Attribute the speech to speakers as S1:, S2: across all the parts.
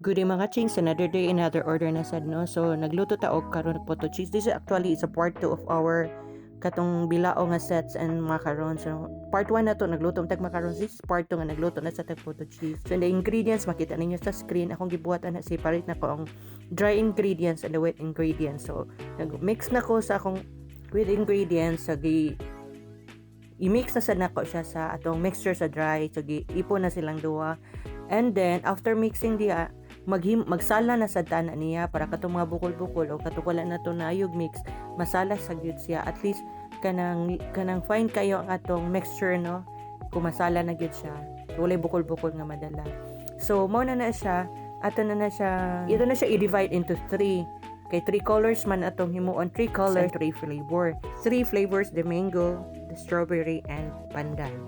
S1: Good day mga chings, another day, another order na sad no. So nagluto ta og karon photo cheese. This is actually is a part 2 of our katong bilao nga sets and macarons. So part 1 na to nagluto tag macarons. This is part 2 nga nagluto na sa tag photo cheese. So the ingredients makita ninyo sa screen. Akong gibuhatan na separate na ko ang dry ingredients and the wet ingredients. So nag-mix na ko sa akong wet ingredients sa i-mix na sad nako siya sa atong mixture sa dry. So ipon na silang duha. And then after mixing diya magsala na sa tana niya para katong mga bukol-bukol o katukulan na to na ayog mix masala sa gyud siya, at least kanang fine kayo ang atong mixture no, kung masala na gyud siya walay bukol-bukol nga madala. So mao na siya, ito na siya i-divide into 3 kay 3 colors man atong himuon, 3 colors, 3 flavors, the mango, the strawberry and pandan.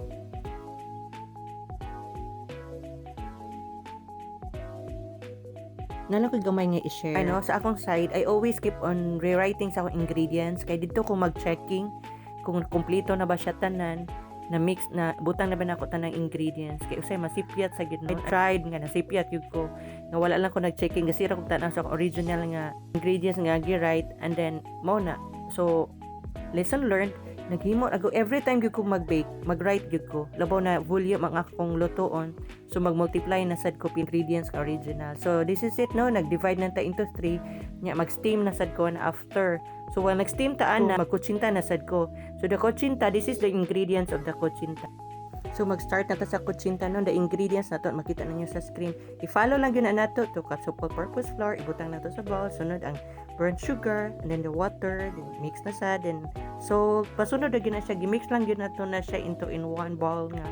S1: Nalo ko gamay nga i-share. Ano, sa akong side, I always keep on rewriting sa akong ingredients. Kaya dito ko mag-checking kung kumpleto na ba siya tanan, na mix na butang na ba na ako tanang ingredients. Kaya usay masipyat sa gid no. I tried nga nasipyat yun ko. Nga wala lang ko nag-checking kasi ra ko tanang sa original nga ingredients nga gi-write, and then mo na. So lesson learned, naghimo ako every time gyud ko mag-bake, mag-write gyud ko labaw na volume ang akong lutoon, so mag-multiply na sad ko ingredients ka original. So this is it no, nag-divide na ta into 3 nya, mag-steam na sad ko na after. So while nag-steam taan na, magkutsinta na sad ko. So the kutsinta, this is the ingredients of the kutsinta. So mag-start na ta sa kutsinta no, the ingredients na to makita ninyo sa screen. I-follow lang yun na nato, 2 cups of all-purpose flour, ibutang na to sa bowl, sunod ang burnt sugar, and then the water, then mix na sad, then so pasunod na gyud na siya, gimix lang gyud nato na siya into in one bowl nga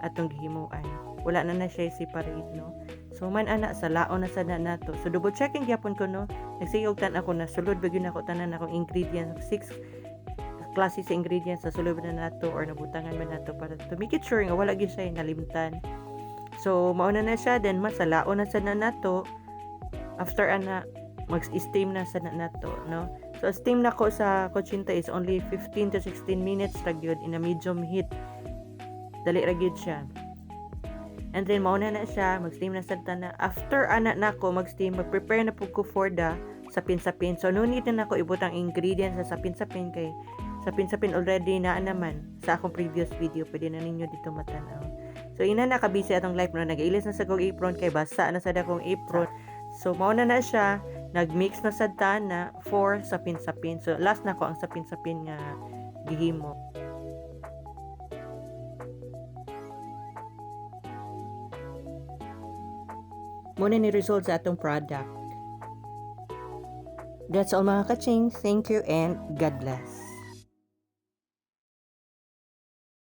S1: atong gihimuan. Wala na siya separate no. So man ana sa laon na sad na nato. So double checking gyapon ko no. Nagsigog tan ako na sulod ba gyud nako tanan akong ingredients, 6 klase sa ingredients sa sulod na nato or nabutangan man nato para to make it sure nga wala gyud siya nalimtan. So mauna na siya, then masalaon na sad na nato. After ana mag-steam na sa nato no. So steam na ko sa kutsinta is only 15 to 16 minutes ra gyud in a medium heat. Dali ra gyud siya. And then mauna na siya, mag-steam na sa na. After ana nako mag-steam, mag-prepare na pud ko for the sapin-sapin. So no need na nako ibutang ingredients sa sapin-sapin kay sapin-sapin already na naman sa akong previous video, pwede na ninyo dito matanaw. So ina na kabisi atong life no, nag-ilis na sa kong apron kay basa na sa dakong apron. So mauna na siya, nag-mix na sad ta na for sapin-sapin. So last na ko ang sapin-sapin nga gihimo. Muna ni result sa atong product. That's all mga kaching. Thank you and God bless.